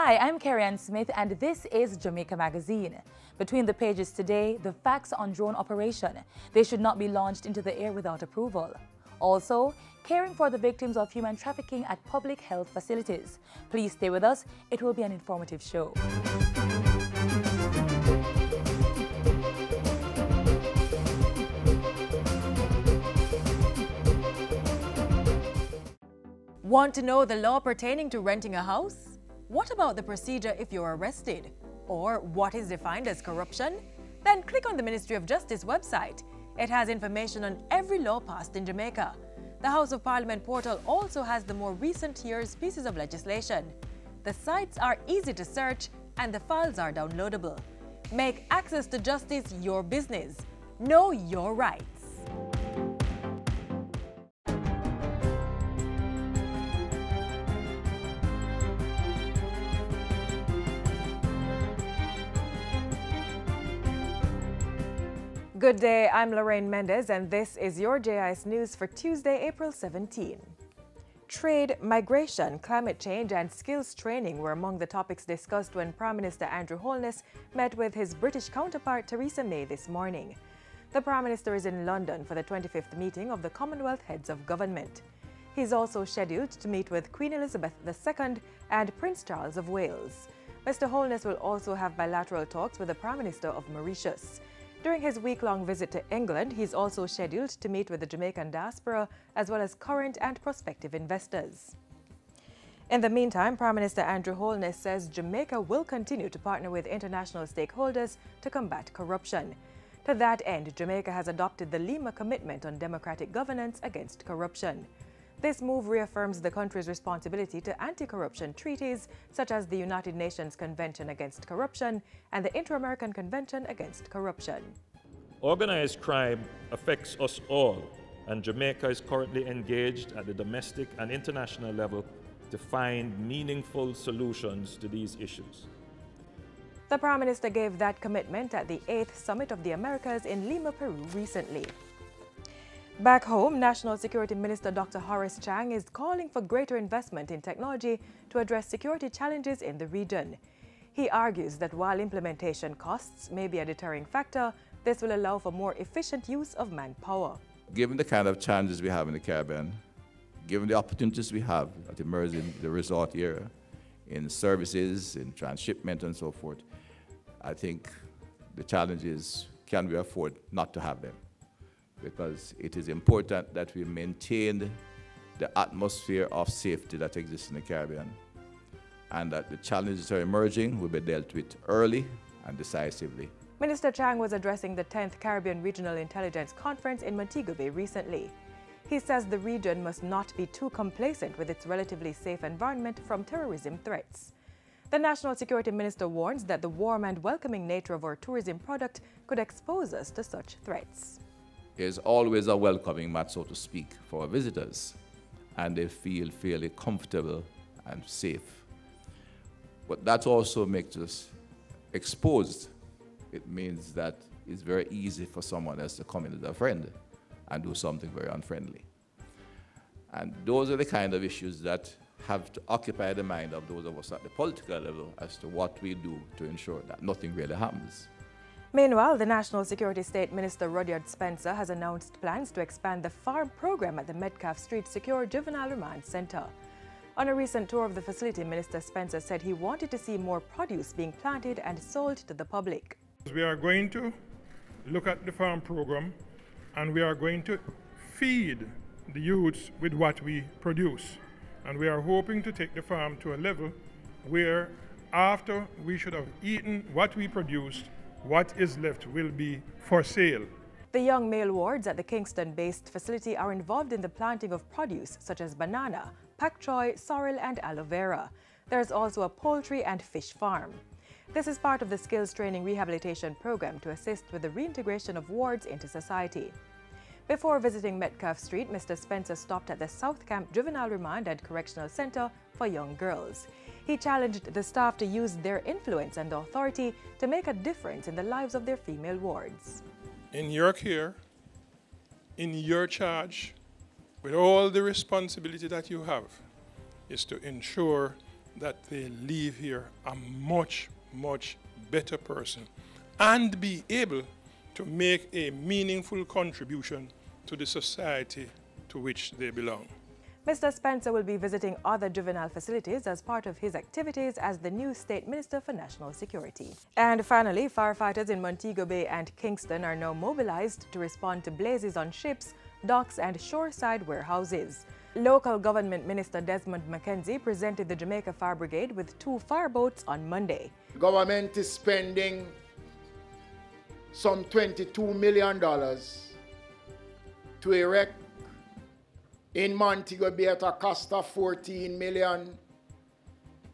Hi, I'm Carrie-Ann Smith and this is Jamaica Magazine. Between the pages today, the facts on drone operation. They should not be launched into the air without approval. Also, caring for the victims of human trafficking at public health facilities. Please stay with us. It will be an informative show. Want to know the law pertaining to renting a house? What about the procedure if you're arrested? Or what is defined as corruption? Then click on the Ministry of Justice website. It has information on every law passed in Jamaica. The House of Parliament portal also has the more recent year's pieces of legislation. The sites are easy to search and the files are downloadable. Make access to justice your business. Know your rights. Good day, I'm Lorraine Mendez and this is your JIS News for Tuesday, April 17. Trade, migration, climate change and skills training were among the topics discussed when Prime Minister Andrew Holness met with his British counterpart Theresa May this morning. The Prime Minister is in London for the 25th meeting of the Commonwealth Heads of Government. He's also scheduled to meet with Queen Elizabeth II and Prince Charles of Wales. Mr. Holness will also have bilateral talks with the Prime Minister of Mauritius. During his week-long visit to England, he's also scheduled to meet with the Jamaican diaspora as well as current and prospective investors. In the meantime, Prime Minister Andrew Holness says Jamaica will continue to partner with international stakeholders to combat corruption. To that end, Jamaica has adopted the Lima Commitment on Democratic Governance Against Corruption. This move reaffirms the country's responsibility to anti-corruption treaties such as the United Nations Convention Against Corruption and the Inter-American Convention Against Corruption. Organized crime affects us all, and Jamaica is currently engaged at the domestic and international level to find meaningful solutions to these issues. The Prime Minister gave that commitment at the 8th Summit of the Americas in Lima, Peru recently. Back home, National Security Minister Dr. Horace Chang is calling for greater investment in technology to address security challenges in the region. He argues that while implementation costs may be a deterring factor, this will allow for more efficient use of manpower. Given the kind of challenges we have in the Caribbean, given the opportunities we have that emerge in the resort area, in services, in transshipment and so forth, I think the challenges can we afford not to have them, because it is important that we maintain the atmosphere of safety that exists in the Caribbean, and that the challenges that are emerging will be dealt with early and decisively. Minister Chang was addressing the 10th Caribbean Regional Intelligence Conference in Montego Bay recently. He says the region must not be too complacent with its relatively safe environment from terrorism threats. The National Security Minister warns that the warm and welcoming nature of our tourism product could expose us to such threats. There's always a welcoming mat, so to speak, for our visitors, and they feel fairly comfortable and safe. But that also makes us exposed. It means that it's very easy for someone else to come in as a friend and do something very unfriendly. And those are the kind of issues that have to occupy the mind of those of us at the political level as to what we do to ensure that nothing really happens. Meanwhile, the National Security State Minister Rudyard Spencer has announced plans to expand the farm program at the Metcalfe Street Secure Juvenile Remand Center. On a recent tour of the facility, Minister Spencer said he wanted to see more produce being planted and sold to the public. We are going to look at the farm program and we are going to feed the youths with what we produce. And we are hoping to take the farm to a level where after we should have eaten what we produced, what is left will be for sale. The young male wards at the Kingston-based facility are involved in the planting of produce such as banana, pak choy, sorrel and aloe vera. There's also a poultry and fish farm. This is part of the skills training rehabilitation program to assist with the reintegration of wards into society. Before visiting Metcalfe Street, Mr. Spencer stopped at the South Camp Juvenile Remand and Correctional Center for young girls. He challenged the staff to use their influence and authority to make a difference in the lives of their female wards. In your care, in your charge, with all the responsibility that you have, is to ensure that they leave here a much, much better person and be able to make a meaningful contribution to the society to which they belong. Mr. Spencer will be visiting other juvenile facilities as part of his activities as the new State Minister for National Security. And finally, firefighters in Montego Bay and Kingston are now mobilized to respond to blazes on ships, docks and shoreside warehouses. Local Government Minister Desmond McKenzie presented the Jamaica Fire Brigade with 2 fireboats on Monday. The government is spending some $22 million to erect in Montego Bay at a cost of $14 million,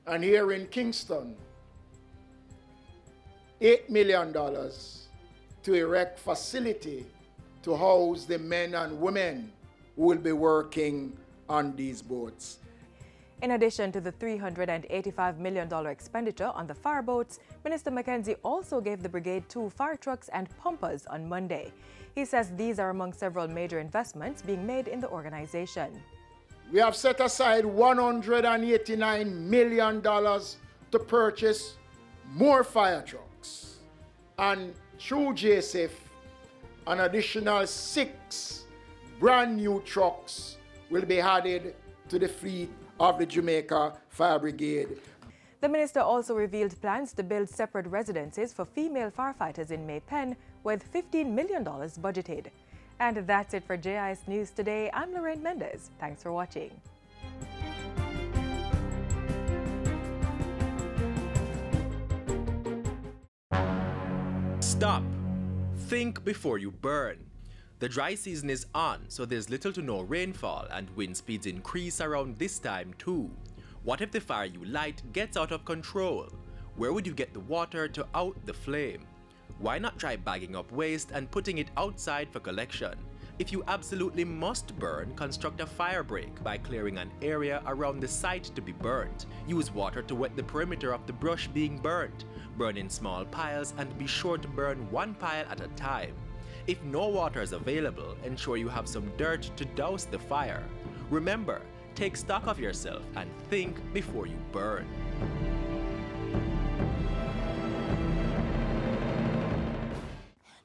and here in Kingston, $8 million to erect facility to house the men and women who will be working on these boats. In addition to the $385 million expenditure on the fireboats, Minister McKenzie also gave the brigade 2 fire trucks and pumpers on Monday. He says these are among several major investments being made in the organization. We have set aside $189 million to purchase more fire trucks, and through JSF, an additional 6 brand new trucks will be added to the fleet of the Jamaica Fire Brigade. The minister also revealed plans to build separate residences for female firefighters in May Pen with $15 million budgeted. And that's it for JIS News today. I'm Lorraine Mendez. Thanks for watching. Stop. Think before you burn. The dry season is on, so there's little to no rainfall and wind speeds increase around this time too. What if the fire you light gets out of control? Where would you get the water to out the flame? Why not try bagging up waste and putting it outside for collection? If you absolutely must burn, construct a fire break by clearing an area around the site to be burnt. Use water to wet the perimeter of the brush being burnt. Burn in small piles and be sure to burn 1 pile at a time. If no water is available, ensure you have some dirt to douse the fire. Remember, take stock of yourself and think before you burn.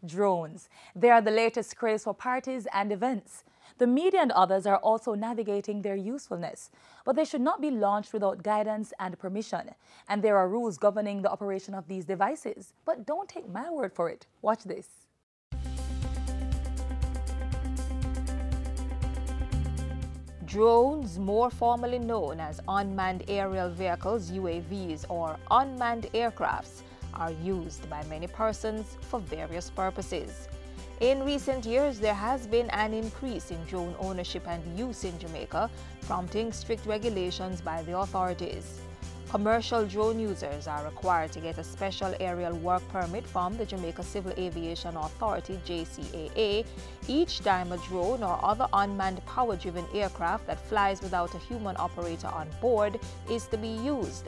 Drones. They are the latest craze for parties and events. The media and others are also navigating their usefulness, but they should not be launched without guidance and permission. And there are rules governing the operation of these devices. But don't take my word for it. Watch this. Drones, more formally known as unmanned aerial vehicles, UAVs, or unmanned aircrafts, are used by many persons for various purposes. In recent years, there has been an increase in drone ownership and use in Jamaica, prompting strict regulations by the authorities. Commercial drone users are required to get a special aerial work permit from the Jamaica Civil Aviation Authority, JCAA, each time a drone or other unmanned power-driven aircraft that flies without a human operator on board is to be used.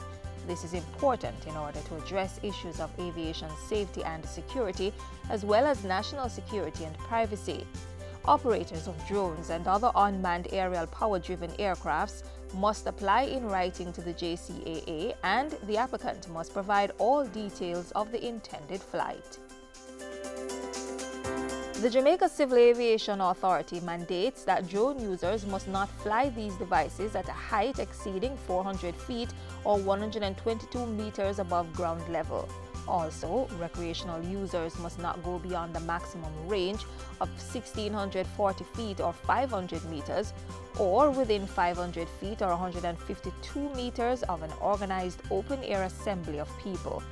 This is important in order to address issues of aviation safety and security, as well as national security and privacy. Operators of drones and other unmanned aerial power-driven aircrafts must apply in writing to the JCAA, and the applicant must provide all details of the intended flight. The Jamaica Civil Aviation Authority mandates that drone users must not fly these devices at a height exceeding 400 feet or 122 meters above ground level. Also, recreational users must not go beyond the maximum range of 1,640 feet or 500 meters, or within 500 feet or 152 meters of an organized open-air assembly of people.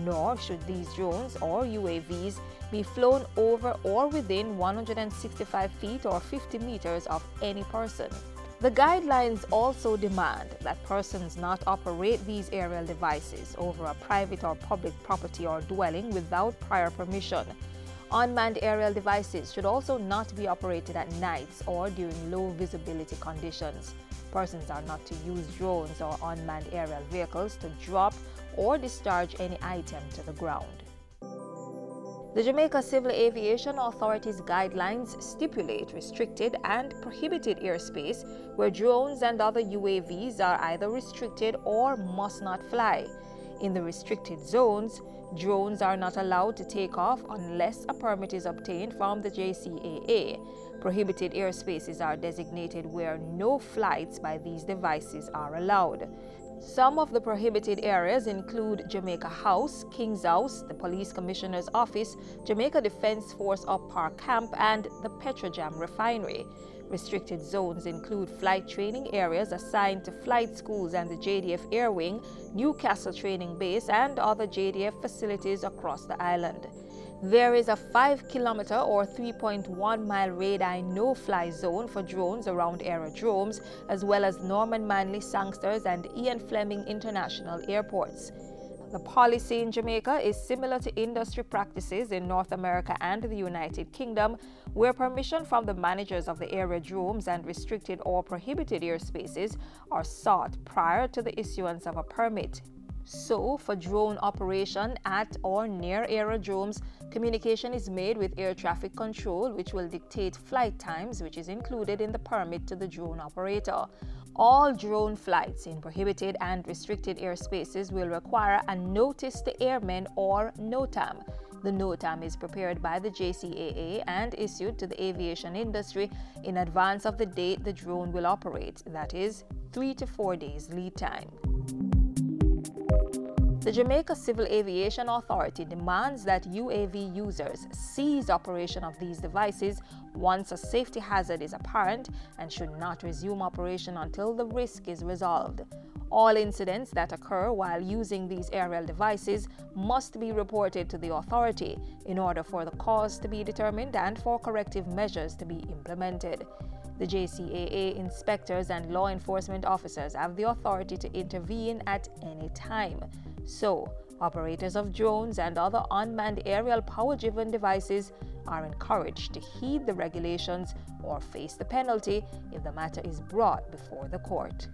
Nor should these drones or UAVs be flown over or within 165 feet or 50 meters of any person. The guidelines also demand that persons not operate these aerial devices over a private or public property or dwelling without prior permission. Unmanned aerial devices should also not be operated at nights or during low visibility conditions. Persons are not to use drones or unmanned aerial vehicles to drop or discharge any item to the ground. The Jamaica Civil Aviation Authority's guidelines stipulate restricted and prohibited airspace where drones and other UAVs are either restricted or must not fly. In the restricted zones, drones are not allowed to take off unless a permit is obtained from the JCAA. Prohibited airspaces are designated where no flights by these devices are allowed. Some of the prohibited areas include Jamaica House, King's House, the Police Commissioner's Office, Jamaica Defense Force Up Park Camp, and the Petrojam Refinery. Restricted zones include flight training areas assigned to flight schools and the JDF Air Wing, Newcastle Training Base, and other JDF facilities across the island. There is a 5-kilometer or 3.1-mile radii no-fly zone for drones around aerodromes, as well as Norman Manley Sangsters and Ian Fleming International Airports. The policy in Jamaica is similar to industry practices in North America and the United Kingdom, where permission from the managers of the aerodromes and restricted or prohibited airspaces are sought prior to the issuance of a permit. So, for drone operation at or near aerodromes, communication is made with air traffic control, which will dictate flight times, which is included in the permit to the drone operator. All drone flights in prohibited and restricted airspaces will require a notice to airmen or NOTAM. The NOTAM is prepared by the JCAA and issued to the aviation industry in advance of the date the drone will operate, that is, 3 to 4 days lead time. The Jamaica Civil Aviation Authority demands that UAV users cease operation of these devices once a safety hazard is apparent and should not resume operation until the risk is resolved. All incidents that occur while using these aerial devices must be reported to the authority in order for the cause to be determined and for corrective measures to be implemented. The JCAA inspectors and law enforcement officers have the authority to intervene at any time. So, operators of drones and other unmanned aerial power-driven devices are encouraged to heed the regulations or face the penalty if the matter is brought before the court.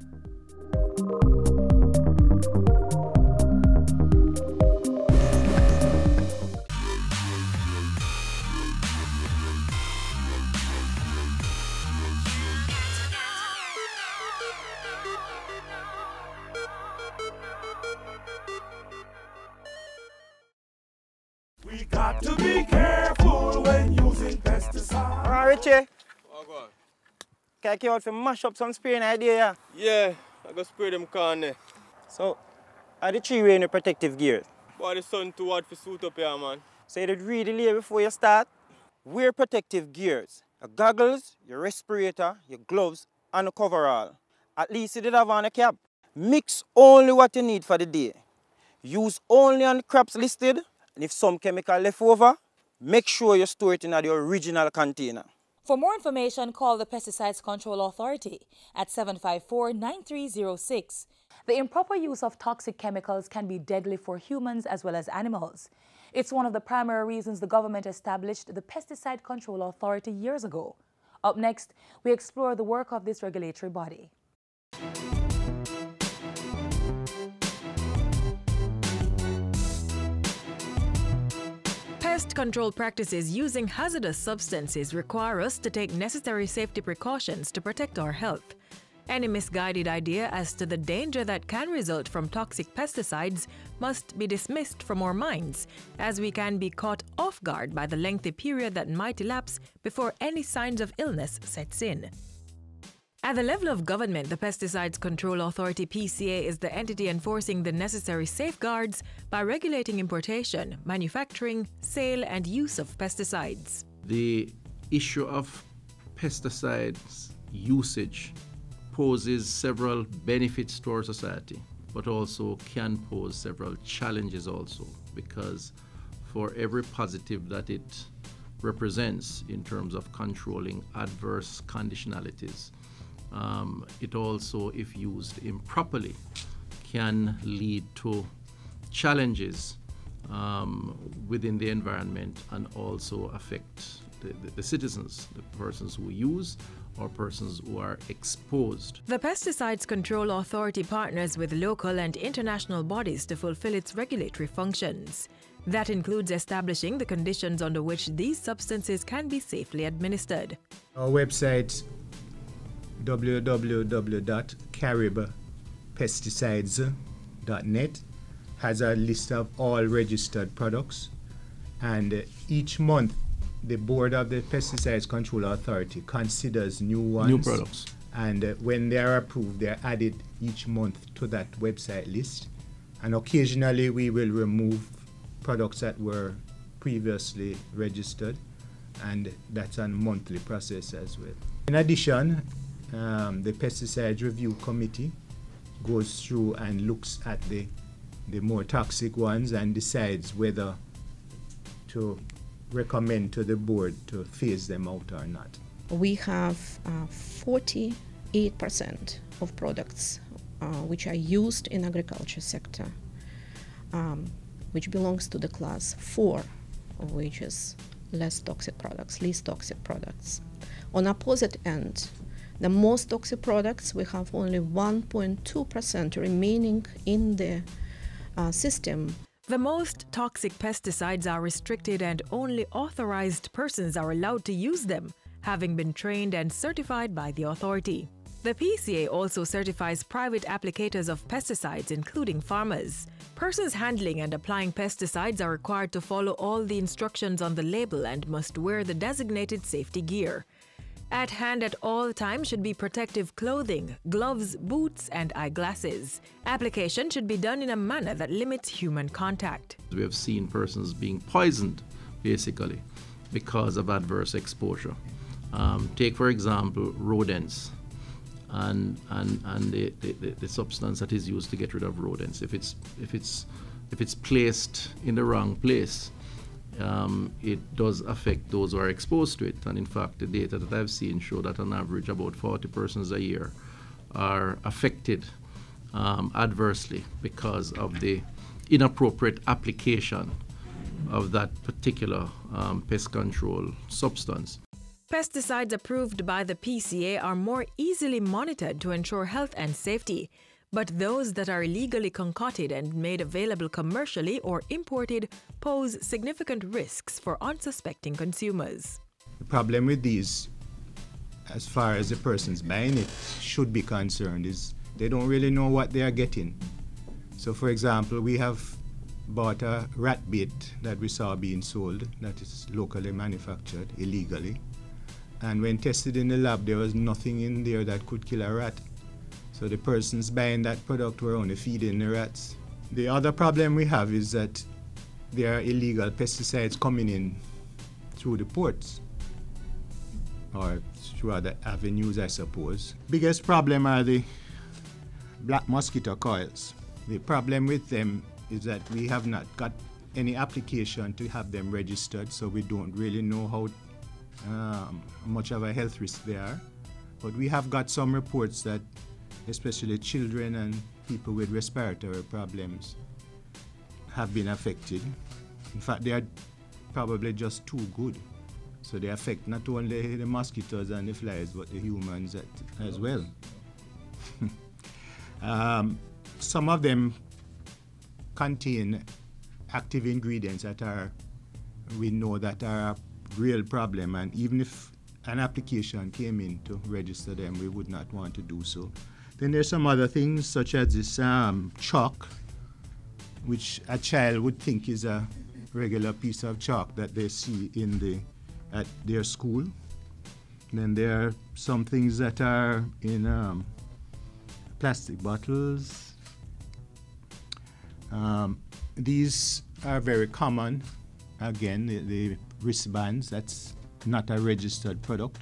We got to be careful when using pesticides. Alright, Richie. Oh, go on. Can you out for mash up some spraying idea? Yeah, I go spray them corn there. So, are the tree wearing the protective gear? Boy, the sun too hot for suit up here, man. So you did read the label before you start? Wear protective gears. Your goggles, your respirator, your gloves, and a coverall. At least you did have on a cap. Mix only what you need for the day. Use only on crops listed. And if some chemical left over, make sure you store it in the original container. For more information, call the Pesticides Control Authority at 754-9306. The improper use of toxic chemicals can be deadly for humans as well as animals. It's one of the primary reasons the government established the Pesticide Control Authority years ago. Up next, we explore the work of this regulatory body. Pest control practices using hazardous substances require us to take necessary safety precautions to protect our health. Any misguided idea as to the danger that can result from toxic pesticides must be dismissed from our minds, as we can be caught off guard by the lengthy period that might elapse before any signs of illness sets in. At the level of government, the Pesticides Control Authority (PCA) is the entity enforcing the necessary safeguards by regulating importation, manufacturing, sale, and use of pesticides. The issue of pesticides usage poses several benefits to our society, but also can pose several challenges also, because for every positive that it represents in terms of controlling adverse conditionalities, it also, if used improperly, can lead to challenges within the environment and also affect the citizens, the persons who use or persons who are exposed. The Pesticides Control Authority partners with local and international bodies to fulfill its regulatory functions. That includes establishing the conditions under which these substances can be safely administered. Our website, www.caribpesticides.net, has a list of all registered products, and each month the board of the Pesticides Control Authority considers new products, and when they are approved, they are added each month to that website list. And occasionally we will remove products that were previously registered, and that's a monthly process as well. In addition, the Pesticides Review Committee goes through and looks at the more toxic ones and decides whether to recommend to the board to phase them out or not. We have 48% of products which are used in agriculture sector, which belongs to the class 4, which is least toxic products. On opposite end, the most toxic products, we have only 1.2% remaining in the system. The most toxic pesticides are restricted and only authorized persons are allowed to use them, having been trained and certified by the authority. The PCA also certifies private applicators of pesticides, including farmers. Persons handling and applying pesticides are required to follow all the instructions on the label and must wear the designated safety gear. At hand at all times should be protective clothing, gloves, boots, and eyeglasses. Application should be done in a manner that limits human contact. We have seen persons being poisoned, basically, because of adverse exposure. Take, for example, rodents and the substance that is used to get rid of rodents. If it's placed in the wrong place, it does affect those who are exposed to it. And in fact, the data that I've seen show that on average about 40 persons a year are affected adversely because of the inappropriate application of that particular pest control substance. Pesticides approved by the PCA are more easily monitored to ensure health and safety, but those that are illegally concocted and made available commercially or imported pose significant risks for unsuspecting consumers. The problem with these, as far as the persons buying it should be concerned, is they don't really know what they are getting. So for example, we have bought a rat bait that we saw being sold that is locally manufactured illegally. And when tested in the lab, there was nothing in there that could kill a rat. So the persons buying that product were only feeding the rats. The other problem we have is that there are illegal pesticides coming in through the ports, or through other avenues, I suppose. Biggest problem are the black mosquito coils. The problem with them is that we have not got any application to have them registered, so we don't really know how much of a health risk they are. But we have got some reports that especially children and people with respiratory problems have been affected. In fact, they are probably just too good. So they affect not only the mosquitoes and the flies, but the humans as well. Some of them contain active ingredients that we know that are a real problem, and even if an application came in to register them, we would not want to do so. Then there's some other things, such as this chalk, which a child would think is a regular piece of chalk that they see at their school. Then there are some things that are in plastic bottles. These are very common. Again, the wristbands, that's not a registered product.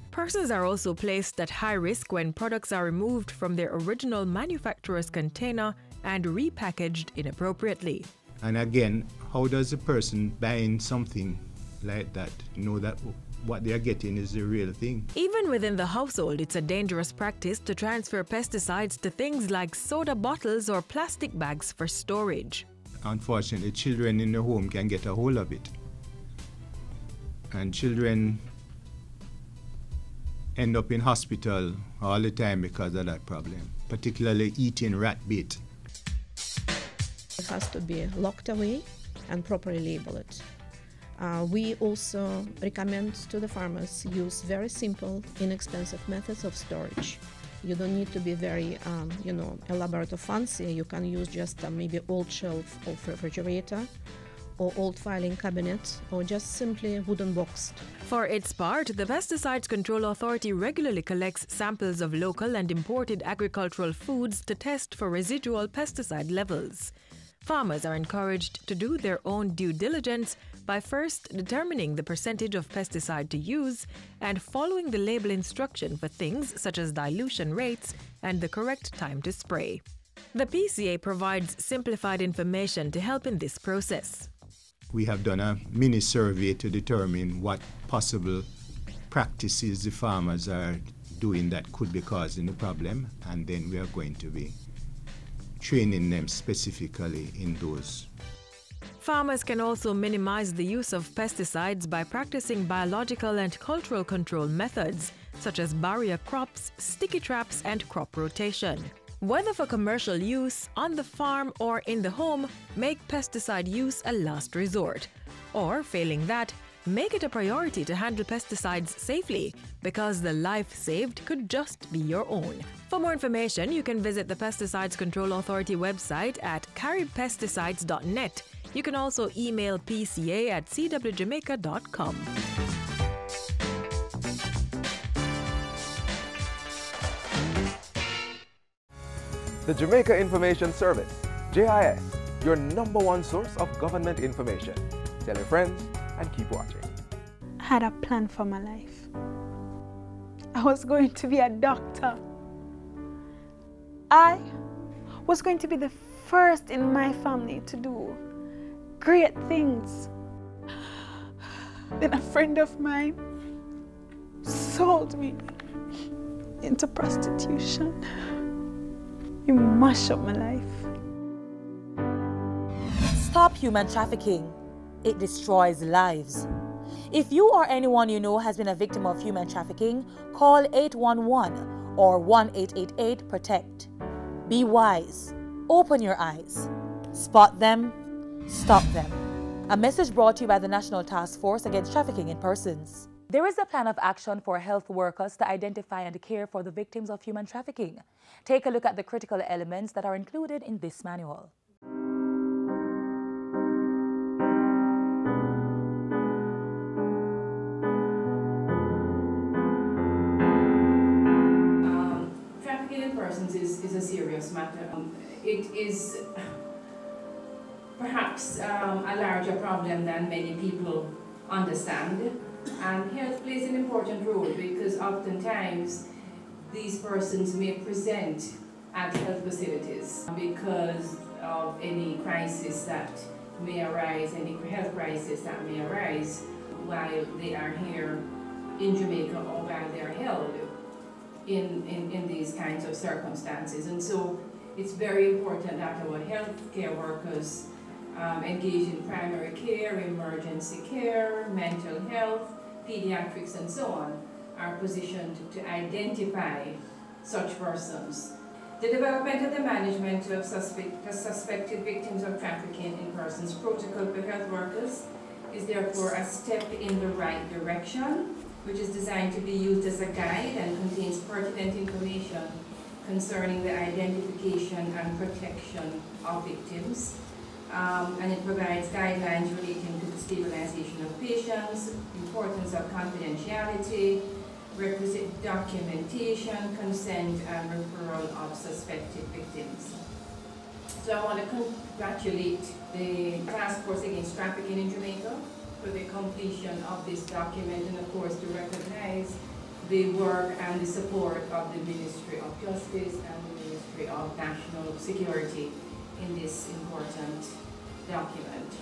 Persons are also placed at high risk when products are removed from their original manufacturer's container and repackaged inappropriately. And again, how does a person buying something like that know that what they are getting is the real thing? Even within the household, it's a dangerous practice to transfer pesticides to things like soda bottles or plastic bags for storage. Unfortunately, children in the home can get a hold of it. And children end up in hospital all the time because of that problem, particularly eating rat bait. It has to be locked away and properly label it. We also recommend to the farmers use very simple, inexpensive methods of storage. You don't need to be very, elaborate or fancy. You can use just maybe old shelf of refrigerator or old filing cabinet or just simply wooden box. For its part, the Pesticides Control Authority regularly collects samples of local and imported agricultural foods to test for residual pesticide levels. Farmers are encouraged to do their own due diligence by first determining the percentage of pesticide to use and following the label instruction for things such as dilution rates and the correct time to spray. The PCA provides simplified information to help in this process. We have done a mini survey to determine what possible practices the farmers are doing that could be causing the problem, and then we are going to be training them specifically in those. Farmers can also minimize the use of pesticides by practicing biological and cultural control methods, such as barrier crops, sticky traps, and crop rotation. Whether for commercial use, on the farm, or in the home, make pesticide use a last resort. Or, failing that, make it a priority to handle pesticides safely, because the life saved could just be your own. For more information, you can visit the Pesticides Control Authority website at caribpesticides.net. You can also email pca@cwjamaica.com. The Jamaica Information Service, JIS, your #1 source of government information. Tell your friends and keep watching. I had a plan for my life. I was going to be a doctor. I was going to be the first in my family to do great things. Then a friend of mine sold me into prostitution. You mash up my life. Stop human trafficking. It destroys lives. If you or anyone you know has been a victim of human trafficking, call 811 or 1-888-PROTECT. Be wise. Open your eyes. Spot them. Stop them. A message brought to you by the National Task Force Against Trafficking in Persons. There is a plan of action for health workers to identify and care for the victims of human trafficking. Take a look at the critical elements that are included in this manual. Trafficking in persons is a serious matter. It is perhaps a larger problem than many people understand. And health plays an important role because oftentimes these persons may present at health facilities because of any crisis that may arise, any health crisis that may arise while they are here in Jamaica or while they are held in these kinds of circumstances. And so it's very important that our healthcare workers engage in primary care, emergency care, mental health, pediatrics, and so on, are positioned to identify such persons. The development of the management of suspected victims of trafficking in persons protocol for health workers is therefore a step in the right direction, which is designed to be used as a guide and contains pertinent information concerning the identification and protection of victims. And it provides guidelines relating to the stabilization of patients, importance of confidentiality, requisite documentation, consent, and referral of suspected victims. So I want to congratulate the Task Force Against Trafficking in Jamaica for the completion of this document, and of course to recognize the work and the support of the Ministry of Justice and the Ministry of National Security in this important document.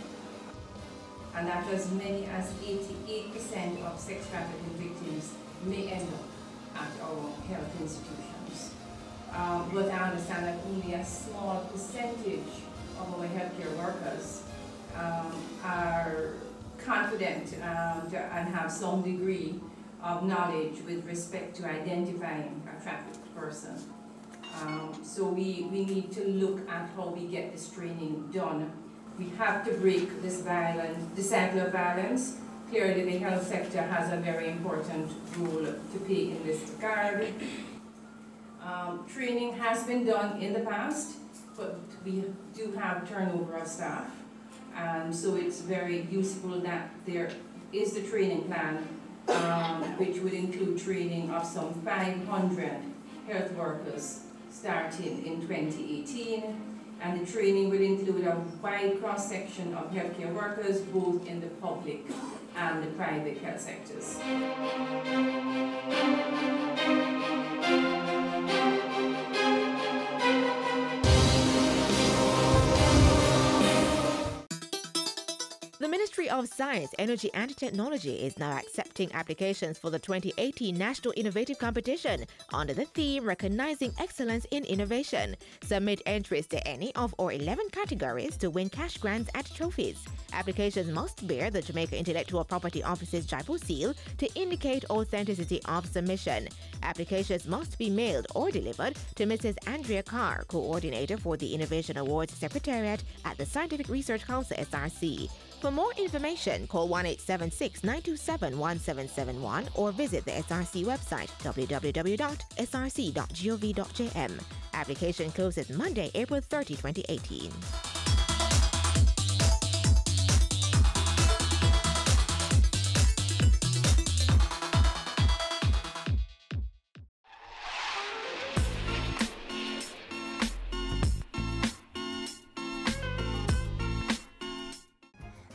And that as many as 88% of sex trafficking victims may end up at our health institutions. But I understand that only a small percentage of our healthcare workers are confident and have some degree of knowledge with respect to identifying a trafficked person. So we need to look at how we get this training done We have to break this cycle of violence. Clearly, the health sector has a very important role to play in this regard. Training has been done in the past, but we do have turnover of staff. And so it's very useful that there is the training plan, which would include training of some 500 health workers starting in 2018. And the training will include a wide cross-section of healthcare workers, both in the public and the private health sectors. The Ministry of Science, Energy and Technology is now accepting applications for the 2018 National Innovative Competition under the theme Recognizing Excellence in Innovation. Submit entries to any of our 11 categories to win cash grants and trophies. Applications must bear the Jamaica Intellectual Property Office's JIPO seal to indicate authenticity of submission. Applications must be mailed or delivered to Mrs. Andrea Carr, Coordinator for the Innovation Awards Secretariat at the Scientific Research Council, SRC. For more information, call 1-876-927-1771 or visit the SRC website, www.src.gov.jm. Application closes Monday, April 30, 2018.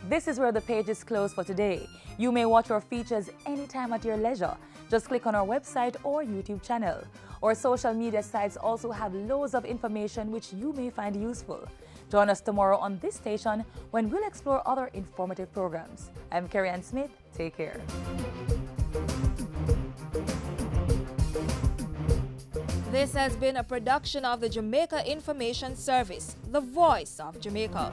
This is where the page is closed for today. You may watch our features anytime at your leisure. Just click on our website or YouTube channel. Our social media sites also have loads of information which you may find useful. Join us tomorrow on this station when we'll explore other informative programs. I'm Carrie Ann Smith. Take care. This has been a production of the Jamaica Information Service, the voice of Jamaica.